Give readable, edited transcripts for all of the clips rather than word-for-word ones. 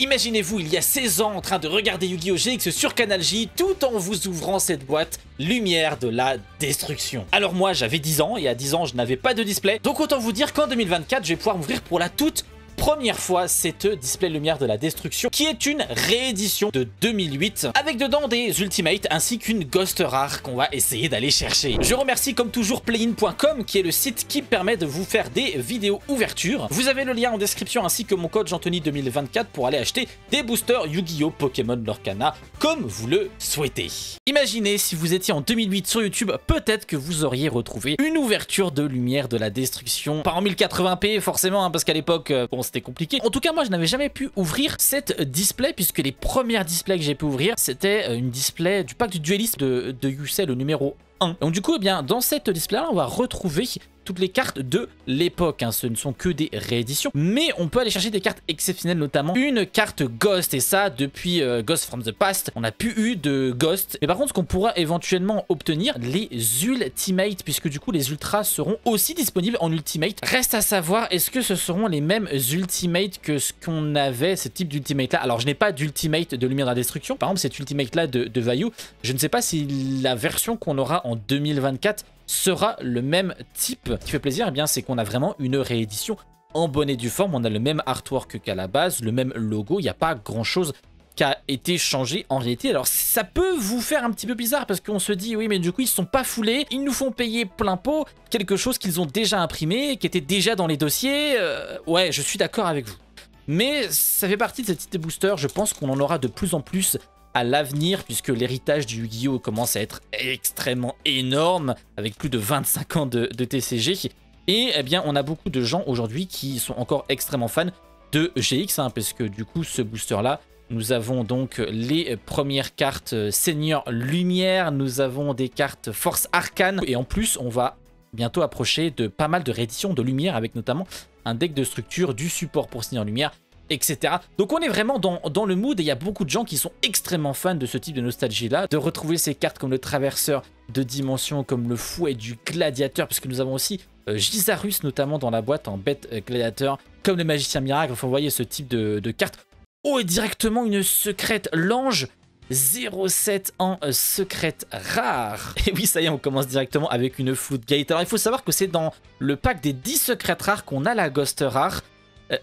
Imaginez-vous il y a 16 ans en train de regarder Yu-Gi-Oh! GX sur Canal J tout en vous ouvrant cette boîte Lumière de la Destruction. Alors moi j'avais 10 ans et à 10 ans je n'avais pas de display, donc autant vous dire qu'en 2024 je vais pouvoir m'ouvrir pour la toute première fois cette display Lumière de la Destruction qui est une réédition de 2008 avec dedans des Ultimates ainsi qu'une Ghost Rare qu'on va essayer d'aller chercher. Je remercie comme toujours playin.com qui est le site qui permet de vous faire des vidéos ouverture. Vous avez le lien en description ainsi que mon code Jeantony 2024 pour aller acheter des boosters Yu-Gi-Oh! Pokémon Lorcana comme vous le souhaitez. Imaginez si vous étiez en 2008 sur YouTube, peut-être que vous auriez retrouvé une ouverture de Lumière de la Destruction. Pas en 1080p forcément hein, parce qu'à l'époque bon, c'était compliqué. En tout cas, moi, je n'avais jamais pu ouvrir cette display puisque les premières displays que j'ai pu ouvrir, c'était une display du pack du dueliste de Yusei, le numéro 1. Donc du coup, eh bien, dans cette display-là, on va retrouver toutes les cartes de l'époque. Hein. Ce ne sont que des rééditions, mais on peut aller chercher des cartes exceptionnelles, notamment une carte Ghost. Et ça, depuis Ghost from the Past, on n'a plus eu de Ghost. Mais par contre, ce qu'on pourra éventuellement obtenir, les Ultimates, puisque du coup, les Ultras seront aussi disponibles en Ultimate. Reste à savoir, est-ce que ce seront les mêmes Ultimates que ce qu'on avait, ce type d'Ultimate-là? Alors, je n'ai pas d'Ultimate de Lumière de la Destruction. Par exemple, cet Ultimate-là de Vayu, je ne sais pas si la version qu'on aura en 2024 sera le même type. Ce qui fait plaisir, eh bien, c'est qu'on a vraiment une réédition en bonne et due forme. On a le même artwork qu'à la base, le même logo. Il n'y a pas grand chose qui a été changé en réalité. Alors ça peut vous faire un petit peu bizarre parce qu'on se dit oui mais du coup ils ne sont pas foulés, ils nous font payer plein pot quelque chose qu'ils ont déjà imprimé, qui était déjà dans les dossiers. Ouais, je suis d'accord avec vous. Mais ça fait partie de ce type de booster. Je pense qu'on en aura de plus en plus à l'avenir puisque l'héritage du Yu-Gi-Oh! Commence à être extrêmement énorme avec plus de 25 ans de TCG et eh bien on a beaucoup de gens aujourd'hui qui sont encore extrêmement fans de GX hein, parce que du coup ce booster là nous avons donc les premières cartes Seigneur Lumière, nous avons des cartes Force Arcane et en plus on va bientôt approcher de pas mal de rééditions de Lumière avec notamment un deck de structure, du support pour Seigneur Lumière, etc. Donc on est vraiment dans le mood et il y a beaucoup de gens qui sont extrêmement fans de ce type de nostalgie là, de retrouver ces cartes comme le Traverseur de Dimension, comme le Fouet du Gladiateur, puisque nous avons aussi Gisarus notamment dans la boîte en bête gladiateur, comme le Magicien Miracle. Enfin vous voyez ce type de cartes. Oh et directement une secrète l'ange 07 en secrète rare. Et oui ça y est on commence directement avec une Floodgate. Alors il faut savoir que c'est dans le pack des 10 secrètes rares qu'on a la Ghost rare.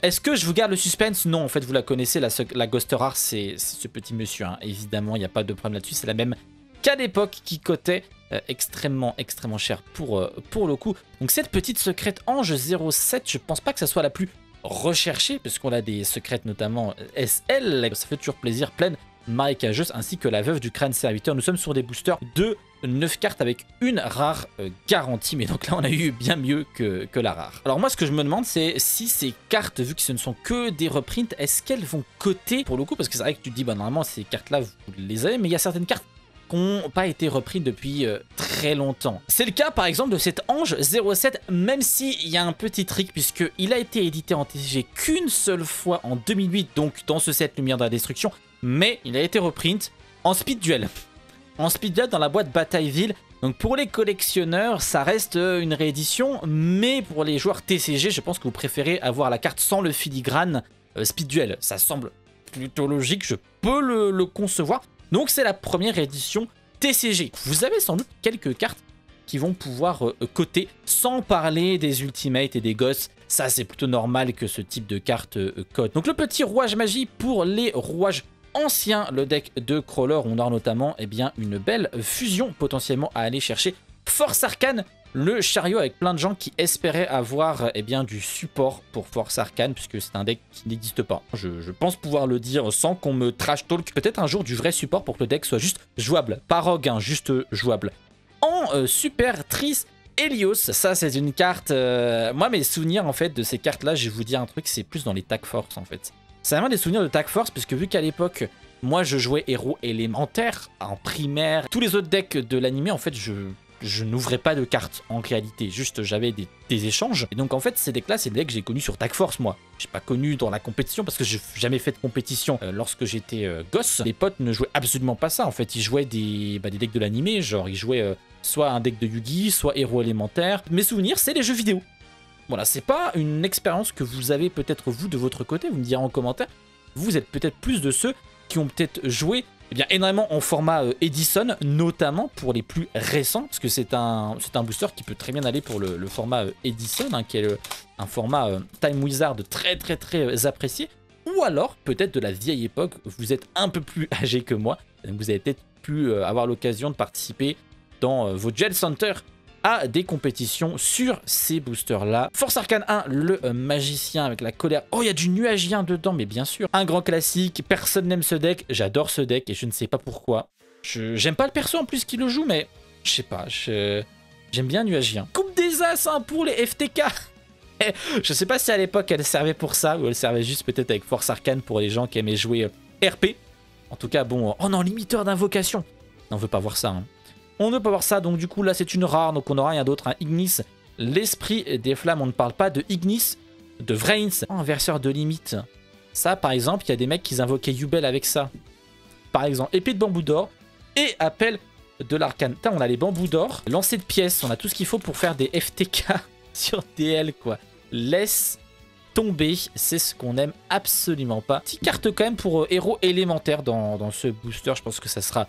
Est-ce que je vous garde le suspense? Non, en fait, vous la connaissez, la Ghost Rare, c'est ce petit monsieur. Hein. Évidemment, il n'y a pas de problème là-dessus. C'est la même qu'à l'époque qui cotait extrêmement cher pour le coup. Donc, cette petite secrète Ange 07, je pense pas que ça soit la plus recherchée, parce qu'on a des secrètes notamment SL. Ça fait toujours plaisir, pleine marécageuse, ainsi que la veuve du crâne serviteur. Nous sommes sur des boosters de 9 cartes avec une rare garantie, mais donc là on a eu bien mieux que la rare. Alors moi ce que je me demande c'est si ces cartes, vu que ce ne sont que des reprints, est-ce qu'elles vont coter pour le coup, parce que c'est vrai que tu te dis bah normalement ces cartes là vous les avez, mais il y a certaines cartes qui n'ont pas été reprises depuis très longtemps. C'est le cas par exemple de cet Ange 07, même s'il y a un petit trick puisqu'il a été édité en TCG qu'une seule fois en 2008, donc dans ce set Lumière de la Destruction, mais il a été reprint en Speed Duel. En Speed Duel dans la boîte Batailleville. Donc pour les collectionneurs, ça reste une réédition, mais pour les joueurs TCG, je pense que vous préférez avoir la carte sans le filigrane Speed Duel. Ça semble plutôt logique, je peux le concevoir. Donc c'est la première réédition TCG. Vous avez sans doute quelques cartes qui vont pouvoir coter, sans parler des Ultimates et des Ghosts. Ça c'est plutôt normal que ce type de carte cote. Donc le petit rouage magie pour les rouages ancien, le deck de Crawler, on aura notamment eh bien, une belle fusion potentiellement à aller chercher. Force Arcane, le chariot avec plein de gens qui espéraient avoir eh bien, du support pour Force Arcane, puisque c'est un deck qui n'existe pas. Je pense pouvoir le dire sans qu'on me trash talk. Peut-être un jour du vrai support pour que le deck soit juste jouable. Pas rogue, hein, juste jouable. En Super Tris Helios, ça c'est une carte... moi mes souvenirs en fait de ces cartes là, je vais vous dire un truc, c'est plus dans les Tag Force en fait. C'est vraiment des souvenirs de Tag Force, puisque vu qu'à l'époque, moi je jouais héros élémentaire en primaire, tous les autres decks de l'animé, en fait, je n'ouvrais pas de cartes en réalité, juste j'avais des échanges. Et donc en fait, ces decks-là, c'est des decks que j'ai connus sur Tag Force, moi. Je n'ai pas connu dans la compétition, parce que je n'ai jamais fait de compétition lorsque j'étais gosse. Les potes ne jouaient absolument pas ça, en fait, ils jouaient des decks de l'animé, genre ils jouaient soit un deck de Yu-Gi, soit héros élémentaire. Mes souvenirs, c'est les jeux vidéo. Voilà, c'est pas une expérience que vous avez peut-être vous de votre côté, vous me direz en commentaire. vous êtes peut-être plus de ceux qui ont peut-être joué eh bien, énormément en format Edison, notamment pour les plus récents, parce que c'est un booster qui peut très bien aller pour le format Edison, hein, qui est un format Time Wizard très apprécié. Ou alors, peut-être de la vieille époque, vous êtes un peu plus âgé que moi, donc vous avez peut-être pu avoir l'occasion de participer dans vos Duel Center à des compétitions sur ces boosters-là. Force Arcane 1, le magicien avec la colère. Oh, il y a du nuagien dedans, mais bien sûr. Un grand classique, personne n'aime ce deck. J'adore ce deck et je ne sais pas pourquoi. J'aime pas le perso en plus qui le joue, mais je sais pas, j'aime bien nuagien. Coupe des As hein, pour les FTK. Je sais pas si à l'époque elle servait pour ça ou elle servait juste peut-être avec Force Arcane pour les gens qui aimaient jouer RP. En tout cas, bon, oh non, limiteur d'invocation. On veut pas voir ça, hein. On ne veut pas voir ça, donc du coup là c'est une rare, donc on aura rien d'autre, un Ignis, l'esprit des flammes, on ne parle pas de Ignis, de Vrains, inverseur de limite. Ça par exemple, il y a des mecs qui invoquaient Yubel avec ça. Par exemple, épée de bambou d'or et appel de l'arcane. On a les bambous d'or, lancer de pièces, on a tout ce qu'il faut pour faire des FTK sur DL quoi. Laisse tomber, c'est ce qu'on aime absolument pas. Petite carte quand même pour héros élémentaire dans ce booster, je pense que ça sera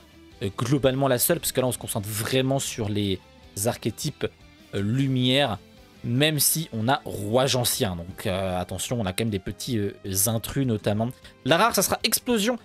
globalement la seule, parce que là on se concentre vraiment sur les archétypes lumière, même si on a Rouage Ancien, donc attention, on a quand même des petits intrus notamment. La rare ça sera Explosion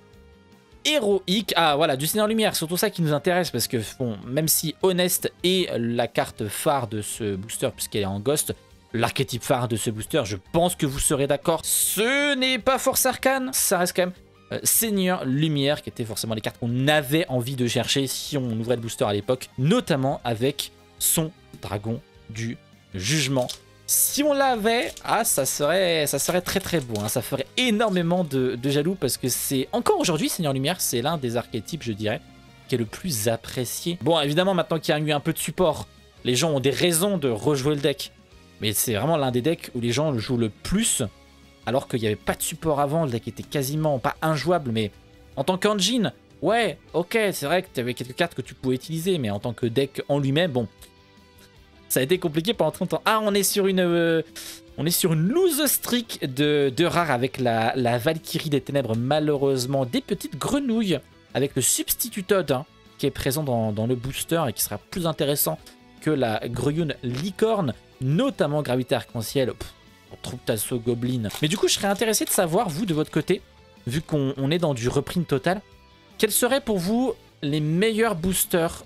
héroïque, ah voilà, du Seigneur Lumière, surtout ça qui nous intéresse, parce que bon, même si Honest est la carte phare de ce booster, puisqu'elle est en Ghost, l'archétype phare de ce booster, je pense que vous serez d'accord, ce n'est pas Force Arcane, ça reste quand même Seigneur Lumière, qui était forcément les cartes qu'on avait envie de chercher si on ouvrait le booster à l'époque, notamment avec son Dragon du Jugement. Si on l'avait, ah, ça serait très beau, hein. Ça ferait énormément de jaloux, parce que c'est encore aujourd'hui, Seigneur Lumière, c'est l'un des archétypes, je dirais, qui est le plus apprécié. Bon, évidemment, maintenant qu'il y a eu un peu de support, les gens ont des raisons de rejouer le deck, mais c'est vraiment l'un des decks où les gens le jouent le plus. Alors qu'il n'y avait pas de support avant, le deck était quasiment pas injouable, mais en tant qu'engine, ouais, ok, c'est vrai que tu avais quelques cartes que tu pouvais utiliser, mais en tant que deck en lui-même, bon, ça a été compliqué pendant 30 ans. Ah, on est sur une lose streak de rares avec la Valkyrie des Ténèbres, malheureusement, des petites grenouilles, avec le Substitutode hein, qui est présent dans le booster et qui sera plus intéressant que la Gruyune Licorne, notamment Gravité Arc-en-Ciel. Troupe-Tasso Goblin. Mais du coup, je serais intéressé de savoir, vous, de votre côté, vu qu'on est dans du reprint total, quels seraient pour vous les meilleurs boosters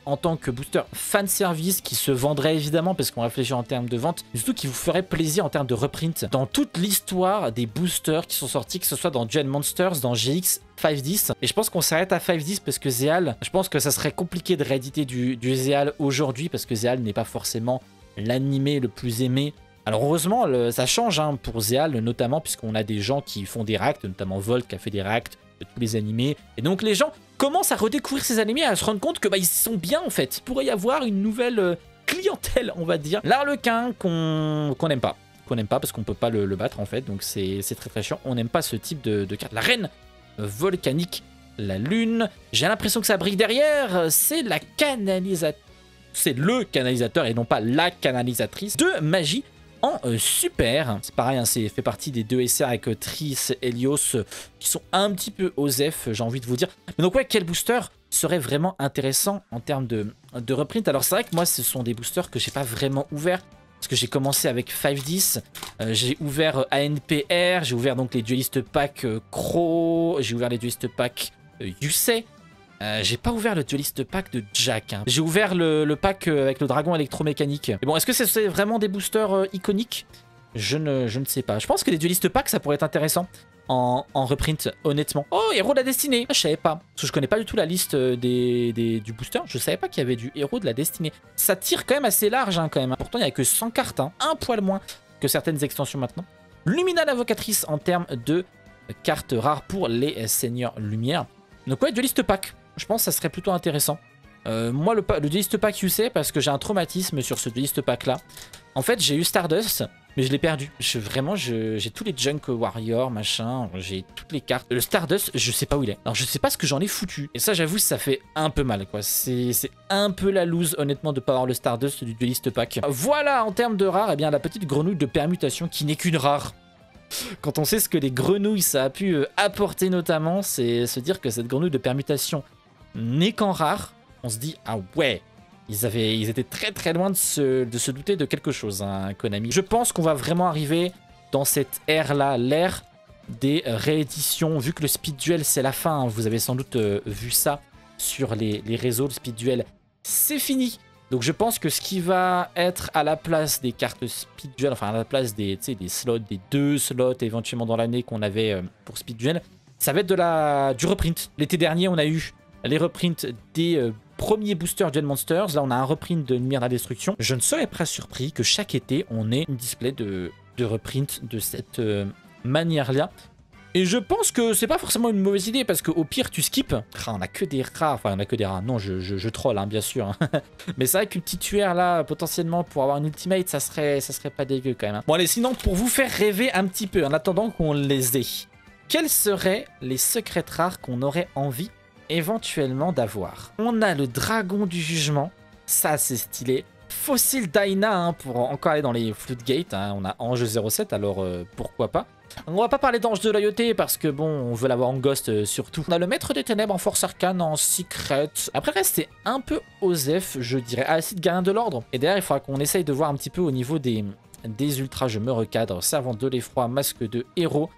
en tant que booster fanservice qui se vendrait évidemment, parce qu'on réfléchit en termes de vente, mais surtout qui vous ferait plaisir en termes de reprint dans toute l'histoire des boosters qui sont sortis, que ce soit dans Duel Monsters, dans GX 510. Et je pense qu'on s'arrête à 510 parce que Zéal, je pense que ça serait compliqué de rééditer du Zéal aujourd'hui, parce que Zéal n'est pas forcément l'animé le plus aimé. Alors heureusement, ça change hein, pour Zéal, notamment puisqu'on a des gens qui font des reacts, notamment Volt qui a fait des reacts de tous les animés. Et donc les gens commencent à redécouvrir ces animés, à se rendre compte que ils sont bien en fait. Il pourrait y avoir une nouvelle clientèle, on va dire. L'Arlequin qu'on n'aime pas. Qu'on n'aime pas parce qu'on peut pas le battre en fait. Donc c'est très chiant. On n'aime pas ce type de carte. La reine volcanique, la lune. J'ai l'impression que ça brille derrière. C'est la canalisatrice. C'est le canalisateur et non pas la canalisatrice de magie en super. C'est pareil, hein, c'est fait partie des deux SR avec Triss, Helios, qui sont un petit peu osef, j'ai envie de vous dire. Mais donc ouais, quel booster serait vraiment intéressant en termes de reprint? Alors c'est vrai que moi, ce sont des boosters que j'ai pas vraiment ouverts, parce que j'ai commencé avec 510, j'ai ouvert ANPR, j'ai ouvert donc les duelistes pack Crow, j'ai ouvert les duelistes pack Yusei. J'ai pas ouvert le dueliste pack de Jack. Hein. J'ai ouvert le pack avec le dragon électromécanique. Mais bon, est-ce que c'est vraiment des boosters iconiques? Je ne sais pas. Je pense que les duelistes pack, ça pourrait être intéressant en reprint, honnêtement. Oh, héros de la destinée. Je savais pas. Parce que je connais pas du tout la liste du booster. Je savais pas qu'il y avait du héros de la destinée. Ça tire quand même assez large, hein, quand même. Pourtant, il n'y a que 100 cartes. Hein. Un poil moins que certaines extensions maintenant. Lumina l'invocatrice en termes de cartes rares pour les seigneurs lumière. Donc ouais, dueliste pack. Je pense que ça serait plutôt intéressant. Moi, le dueliste pack Yusei, parce que j'ai un traumatisme sur ce dueliste pack là. En fait, j'ai eu Stardust, mais je l'ai perdu. Vraiment, j'ai tous les Junk Warrior, machin, j'ai toutes les cartes. Le Stardust, je sais pas où il est. Alors, je sais pas ce que j'en ai foutu. Et ça, j'avoue, ça fait un peu mal, quoi. C'est un peu la loose, honnêtement, de pas avoir le Stardust du dueliste pack. Voilà, en termes de rare, eh bien, la petite grenouille de permutation qui n'est qu'une rare. Quand on sait ce que les grenouilles ça a pu apporter notamment, c'est se dire que cette grenouille de permutation n'est qu'en rare. On se dit, ah ouais, ils étaient très très loin de se douter de quelque chose, hein, Konami. Je pense qu'on va vraiment arriver dans cette ère-là, l'ère des rééditions. Vu que le speed duel c'est la fin, hein, vous avez sans doute vu ça sur les réseaux, le speed duel c'est fini. Donc je pense que ce qui va être à la place des cartes speed duel, enfin à la place des slots, des 2 slots éventuellement dans l'année qu'on avait pour speed duel, ça va être du reprint. L'été dernier on a eu les reprints des premiers boosters Duel Monsters. Là on a un reprint de Lumière de la Destruction. Je ne serais pas surpris que chaque été on ait une display de reprint de cette manière-là. Et je pense que c'est pas forcément une mauvaise idée parce qu'au pire tu skips. Ah, on a que des rares, enfin on a que des rares. Non, je troll hein, bien sûr. Mais c'est vrai qu'une petite tuère là, potentiellement pour avoir une ultimate, ça serait pas dégueu quand même. Hein. Bon allez, sinon pour vous faire rêver un petit peu en attendant qu'on les ait, quels seraient les secrets rares qu'on aurait envie éventuellement d'avoir? On a le dragon du jugement, ça c'est stylé. Fossil Dyna hein, pour encore aller dans les Floodgate. Hein. On a Ange 07, alors pourquoi pas. On va pas parler d'Ange de Loyauté parce que bon, on veut l'avoir en Ghost surtout. On a le Maître des Ténèbres en Force Arcane en Secret. Après reste c'est un peu osef, je dirais. Acide Gardien de l'Ordre. Et derrière il faudra qu'on essaye de voir un petit peu au niveau des ultras. Je me recadre. Servant de l'effroi, masque de héros.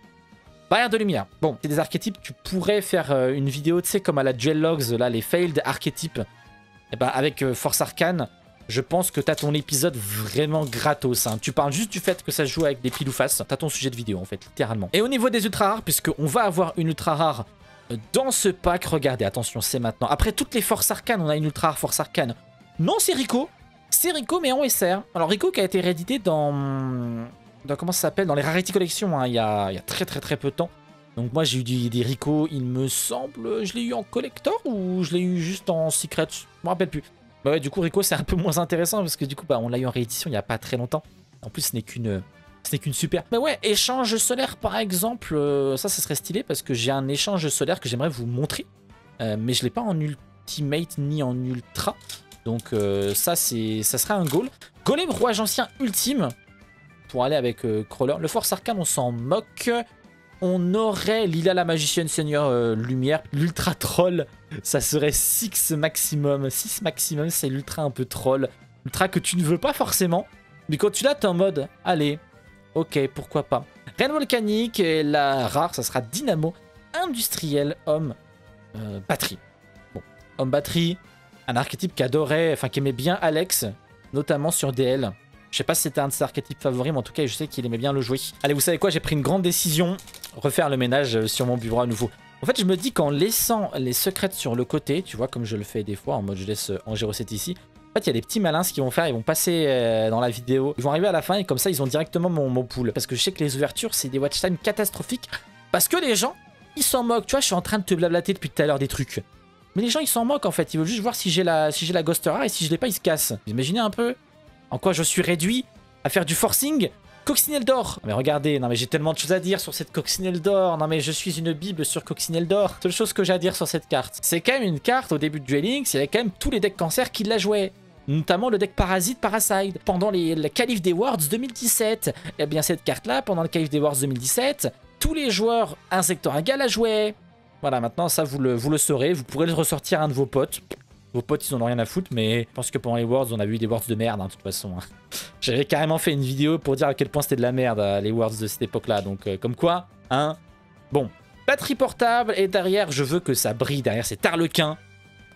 Barrière de lumière. Bon, c'est des archétypes. Tu pourrais faire une vidéo, tu sais, comme à la Duel Logs, là, les failed archétypes. Et ben avec Force Arcane. Je pense que t'as ton épisode vraiment gratos. Hein. Tu parles juste du fait que ça se joue avec des pile ou face. T'as ton sujet de vidéo en fait, littéralement. Et au niveau des ultra rares, puisqu'on va avoir une ultra rare dans ce pack, regardez, attention, c'est maintenant. Après toutes les forces arcanes, on a une ultra rare force arcane. Non, c'est Rico. C'est Rico, mais en SR. Alors Rico qui a été réédité dans comment ça s'appelle? Dans les Rarity Collection, hein, il y a très peu de temps. Donc moi j'ai eu des Rico, il me semble. Je l'ai eu en collector ou je l'ai eu juste en secret? Je me rappelle plus. Bah ouais, du coup Rico c'est un peu moins intéressant parce que du coup bah, on l'a eu en réédition il n'y a pas très longtemps. En plus ce n'est qu'une super. Mais ouais, échange solaire par exemple, ça serait stylé parce que j'ai un échange solaire que j'aimerais vous montrer. Mais je l'ai pas en ultimate ni en ultra. Donc ça serait un goal. Golem rouage ancien ultime pour aller avec Crawler. Le Force Arcane on s'en moque. On aurait Lila la magicienne seigneur lumière. L'ultra troll, ça serait 6 maximum. 6 maximum, c'est l'ultra un peu troll. Ultra que tu ne veux pas forcément. Mais quand tu l'as, t'es en mode, allez, ok, pourquoi pas. Reine volcanique, et la rare, ça sera Dynamo. Industriel, homme, batterie. Bon, homme batterie, un archétype qu'adorait, enfin qui aimait bien Alex, notamment sur DL. Je sais pas si c'était un de ses archétypes favoris, mais en tout cas, je sais qu'il aimait bien le jouer. Allez, vous savez quoi? J'ai pris une grande décision. Refaire le ménage sur mon bureau à nouveau. En fait, je me dis qu'en laissant les secrets sur le côté, tu vois, comme je le fais des fois, en mode je laisse Ange 07 ici. En fait, il y a des petits malins, ce qu'ils vont faire, ils vont passer dans la vidéo. Ils vont arriver à la fin et comme ça, ils ont directement mon pool. Parce que je sais que les ouvertures, c'est des watch time catastrophiques. Parce que les gens, ils s'en moquent. Tu vois, je suis en train de te blablater depuis tout à l'heure des trucs. Mais les gens, ils s'en moquent en fait. Ils veulent juste voir si j'ai la Ghost Rare et si je l'ai pas, ils se cassent. Vous imaginez un peu en quoi je suis réduit à faire du forcing. Coccinelle d'or. Mais regardez, non mais j'ai tellement de choses à dire sur cette coccinelle d'or. Non mais je suis une bible sur coccinelle d'or. Seule chose que j'ai à dire sur cette carte. C'est quand même une carte au début de Duel Links, il y avait quand même tous les decks cancer qui la jouaient. Notamment le deck Parasite Parasite. Pendant la Qualif des Worlds 2017. Et bien cette carte là, pendant le Qualif des Worlds 2017, tous les joueurs Insectoraga la jouaient. Voilà, maintenant ça vous le saurez. Vous pourrez le ressortir à un de vos potes. Vos potes, ils en ont rien à foutre, mais je pense que pendant les Worlds, on a vu des Worlds de merde, hein, de toute façon. Hein. J'avais carrément fait une vidéo pour dire à quel point c'était de la merde, les Worlds de cette époque-là. Donc, comme quoi, hein. Bon, batterie portable, et derrière, je veux que ça brille. Derrière, c'est Tarlequin.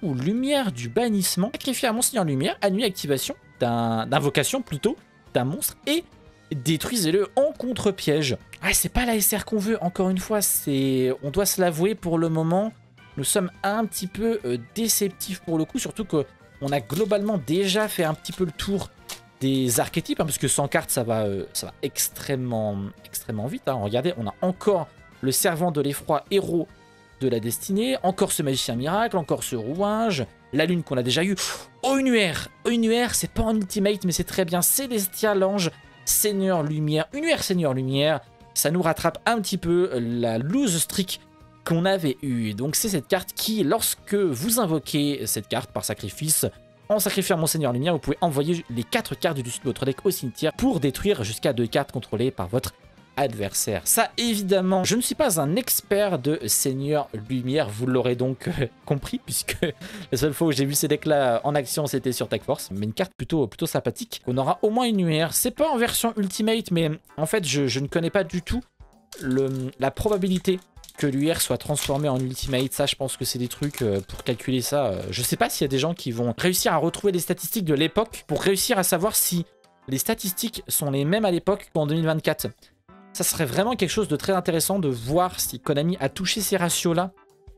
Ou lumière du bannissement. Sacrifier à Monseigneur Lumière, annule activation d'invocation plutôt, d'un monstre, et détruisez-le en contre-piège. Ah, c'est pas la SR qu'on veut, encore une fois, on doit se l'avouer pour le moment. Nous sommes un petit peu déceptifs pour le coup, surtout qu'on a globalement déjà fait un petit peu le tour des archétypes, hein, parce que sans carte, ça va extrêmement vite. Hein. Regardez, on a encore le servant de l'effroi, héros de la destinée, encore ce magicien miracle, encore ce rouage, la lune qu'on a déjà eu. Oh, une UR! Une UR, c'est pas en ultimate, mais c'est très bien. Célestial Ange, Seigneur Lumière, une UR Seigneur Lumière. Ça nous rattrape un petit peu la lose streak qu'on avait eu. Donc c'est cette carte qui, lorsque vous invoquez cette carte par sacrifice, en sacrifiant Monseigneur Lumière, vous pouvez envoyer les 4 cartes du dessus de votre deck au cimetière pour détruire jusqu'à 2 cartes contrôlées par votre adversaire. Ça, évidemment, je ne suis pas un expert de Seigneur Lumière, vous l'aurez donc compris, puisque la seule fois où j'ai vu ces decks-là en action, c'était sur Tech Force. Mais une carte plutôt sympathique. On aura au moins une UR. C'est pas en version Ultimate, mais en fait, je ne connais pas du tout la probabilité que l'UR soit transformé en Ultimate. Ça, je pense que c'est des trucs pour calculer ça. Je sais pas s'il y a des gens qui vont réussir à retrouver les statistiques de l'époque pour réussir à savoir si les statistiques sont les mêmes à l'époque qu'en 2024. Ça serait vraiment quelque chose de très intéressant de voir si Konami a touché ces ratios-là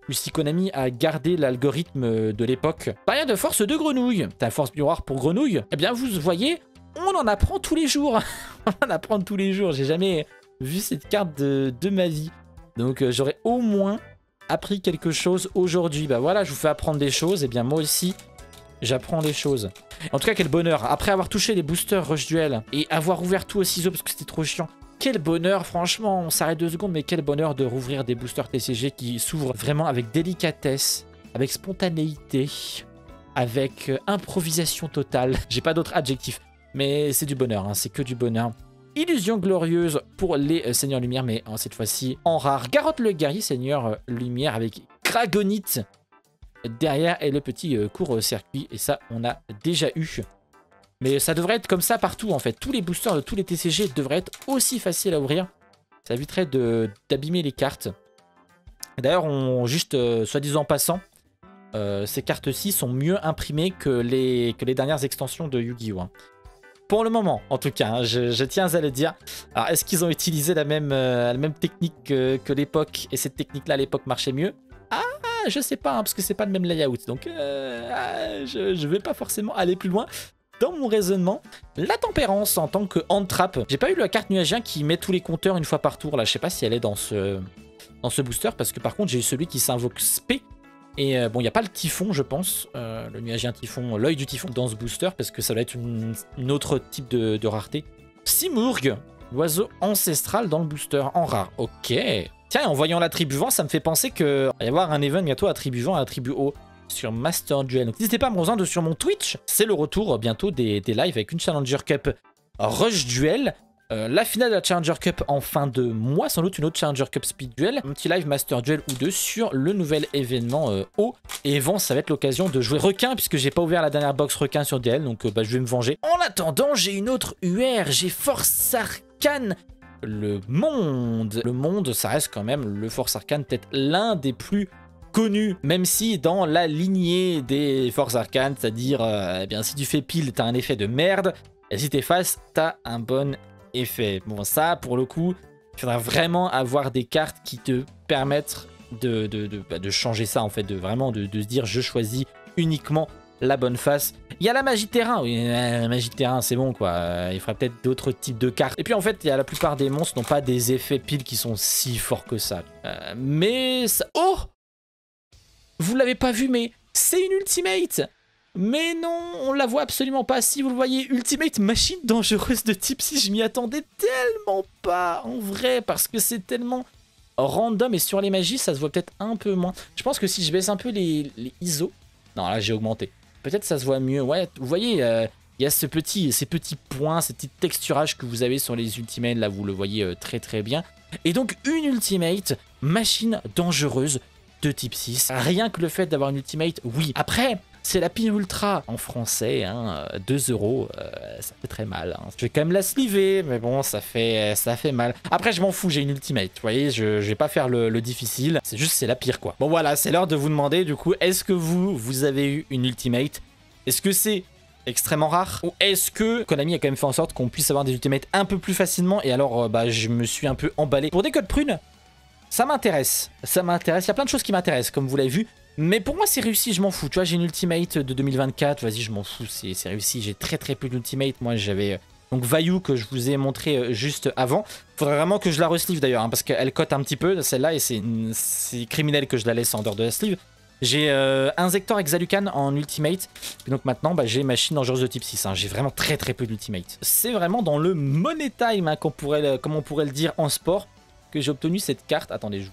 ou si Konami a gardé l'algorithme de l'époque. Barrière de force de grenouille. T'as force miroir pour grenouille. Eh bien, vous voyez, on en apprend tous les jours. On en apprend tous les jours. J'ai jamais vu cette carte de ma vie. Donc, j'aurais au moins appris quelque chose aujourd'hui. Bah voilà, je vous fais apprendre des choses. Eh bien, moi aussi, j'apprends des choses. En tout cas, quel bonheur. Après avoir touché les boosters Rush Duel et avoir ouvert tout au ciseau parce que c'était trop chiant. Quel bonheur, franchement, on s'arrête 2 secondes, mais quel bonheur de rouvrir des boosters TCG qui s'ouvrent vraiment avec délicatesse, avec spontanéité, avec improvisation totale. J'ai pas d'autres adjectifs, mais c'est du bonheur, hein, c'est que du bonheur. Illusion glorieuse pour les Seigneurs Lumière, mais cette fois-ci en rare. Garotte le guerrier Seigneur Lumière avec Dragonite derrière et le petit court-circuit, et ça, on a déjà eu. Mais ça devrait être comme ça partout en fait. Tous les boosters de tous les TCG devraient être aussi faciles à ouvrir. Ça éviterait d'abîmer les cartes. D'ailleurs, juste soi-disant passant, ces cartes-ci sont mieux imprimées que les dernières extensions de Yu-Gi-Oh! Hein. Pour le moment, en tout cas, hein, je tiens à le dire. Alors, est-ce qu'ils ont utilisé la même technique que l'époque et cette technique-là à l'époque marchait mieux? Ah, je sais pas, hein, parce que c'est pas le même layout. Donc, je vais pas forcément aller plus loin. Dans mon raisonnement, la tempérance en tant que hand trap. J'ai pas eu la carte nuagien qui met tous les compteurs une fois par tour. Là, je sais pas si elle est dans ce booster. Parce que par contre, j'ai eu celui qui s'invoque SP. Et bon, il n'y a pas le typhon, je pense. Le nuagien typhon, l'œil du typhon dans ce booster. Parce que ça va être une autre type de rareté. Simurgh, l'oiseau ancestral dans le booster en rare. Ok. Tiens, en voyant l'attribut vent, ça me fait penser qu'il va y avoir un event bientôt attribut vent et attribut eau sur Master Duel. Donc n'hésitez pas à me rejoindre sur mon Twitch. C'est le retour bientôt des lives avec une Challenger Cup Rush Duel. La finale de la Challenger Cup en fin de mois, sans doute une autre Challenger Cup Speed Duel. Un petit live Master Duel ou deux sur le nouvel événement eau. Et vent, ça va être l'occasion de jouer requin puisque j'ai pas ouvert la dernière box requin sur DL. Donc je vais me venger. En attendant, j'ai une autre UR. J'ai Force Arcane. Le monde, ça reste quand même le Force Arcane, peut-être l'un des plus connu, même si dans la lignée des Forces Arcanes, c'est-à-dire, eh bien, si tu fais pile, t'as un effet de merde, et si t'es face, t'as un bon effet. Bon, ça, pour le coup, il faudra vraiment avoir des cartes qui te permettent de changer ça, en fait, de se dire, je choisis uniquement la bonne face. Il y a la magie de terrain, oui, la magie de terrain, c'est bon, quoi. Il faudrait peut-être d'autres types de cartes. Et puis, en fait, il y a la plupart des monstres n'ont pas des effets piles qui sont si forts que ça. Mais ça... Oh! Vous l'avez pas vu, mais c'est une ultimate. Mais non, on la voit absolument pas. Si vous le voyez, ultimate machine dangereuse de type si je m'y attendais tellement pas en vrai, parce que c'est tellement random et sur les magies, ça se voit peut-être un peu moins. Je pense que si je baisse un peu les ISO, non là j'ai augmenté. Peut-être ça se voit mieux. Ouais, vous voyez, il y a ces petits points, ces petits texturages que vous avez sur les ultimates. Là, vous le voyez très très bien. Et donc une ultimate machine dangereuse de type 6. Rien que le fait d'avoir une ultimate, oui. Après, c'est la pin ultra en français, hein, 2 €, ça fait très mal. Hein. Je vais quand même la sliver, mais bon, ça fait mal. Après, je m'en fous, j'ai une ultimate, vous voyez, je vais pas faire le difficile. C'est juste, c'est la pire, quoi. Bon, voilà, c'est l'heure de vous demander, du coup, est-ce que vous avez eu une ultimate? Est-ce que c'est extrêmement rare? Ou est-ce que Konami a quand même fait en sorte qu'on puisse avoir des ultimates un peu plus facilement? Et alors, je me suis un peu emballé. Pour des codes prunes, ça m'intéresse, il y a plein de choses qui m'intéressent, comme vous l'avez vu. Mais pour moi, c'est réussi, je m'en fous. Tu vois, j'ai une ultimate de 2024, vas-y, je m'en fous, c'est réussi. J'ai très peu d'ultimate. Moi, j'avais donc Vayu que je vous ai montré juste avant. Faudrait vraiment que je la reslive d'ailleurs, hein, parce qu'elle cote un petit peu, celle-là, et c'est criminel que je la laisse en dehors de la sleeve. J'ai Inzektor Exalucan en ultimate. Et donc maintenant, j'ai machine dangereuse de type 6. Hein. J'ai vraiment très peu d'ultimate. C'est vraiment dans le money time, hein, comme on pourrait le dire en sport, que j'ai obtenu cette carte. Attendez, je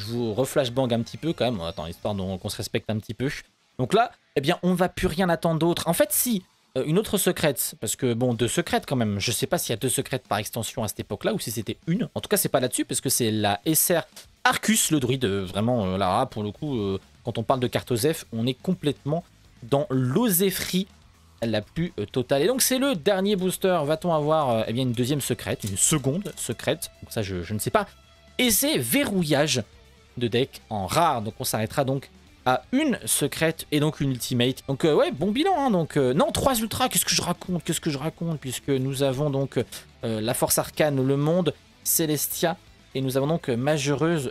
vous reflashbang un petit peu quand même. Attends, histoire qu'on se respecte un petit peu. Donc là, eh bien, on va plus rien attendre d'autre. En fait, si une autre secrète, parce que bon, 2 secrètes quand même. Je sais pas s'il y a 2 secrètes par extension à cette époque-là ou si c'était une. En tout cas, c'est pas là-dessus parce que c'est la SR Arcus, le druide. Vraiment, là, pour le coup, quand on parle de carte OSEF, on est complètement dans l'osefrie la plus totale. Et donc, c'est le dernier booster. Va-t-on avoir eh bien, une deuxième secrète, une seconde secrète? Donc ça, je ne sais pas. Et c'est verrouillage de deck en rare. Donc, on s'arrêtera donc à une secrète et donc une ultimate. Donc ouais, bon bilan, hein. Donc non, 3 ultras, qu'est-ce que je raconte, puisque nous avons donc la force arcane, le monde, Celestia, et nous avons donc majereuse,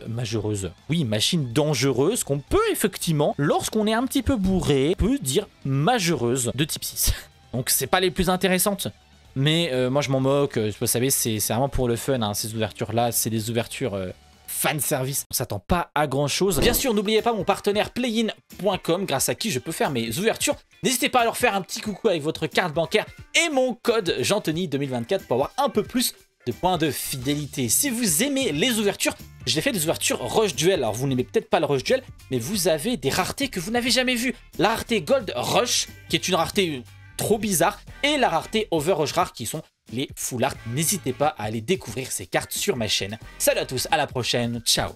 oui, machine dangereuse, qu'on peut effectivement, lorsqu'on est un petit peu bourré, peut dire majereuse de type 6. Donc c'est pas les plus intéressantes, mais moi je m'en moque, vous savez, c'est vraiment pour le fun, hein, ces ouvertures-là, c'est des ouvertures... fan service, on s'attend pas à grand chose. Bien sûr, n'oubliez pas mon partenaire playin.com, grâce à qui je peux faire mes ouvertures. N'hésitez pas à leur faire un petit coucou avec votre carte bancaire et mon code Jeantony2024 pour avoir un peu plus de points de fidélité. Si vous aimez les ouvertures, j'ai fait des ouvertures Rush Duel. Alors vous n'aimez peut-être pas le Rush Duel, mais vous avez des raretés que vous n'avez jamais vues. La rareté Gold Rush, qui est une rareté trop bizarre, et la rareté Over Rush Rare, qui sont les full art. N'hésitez pas à aller découvrir ces cartes sur ma chaîne. Salut à tous, à la prochaine, ciao.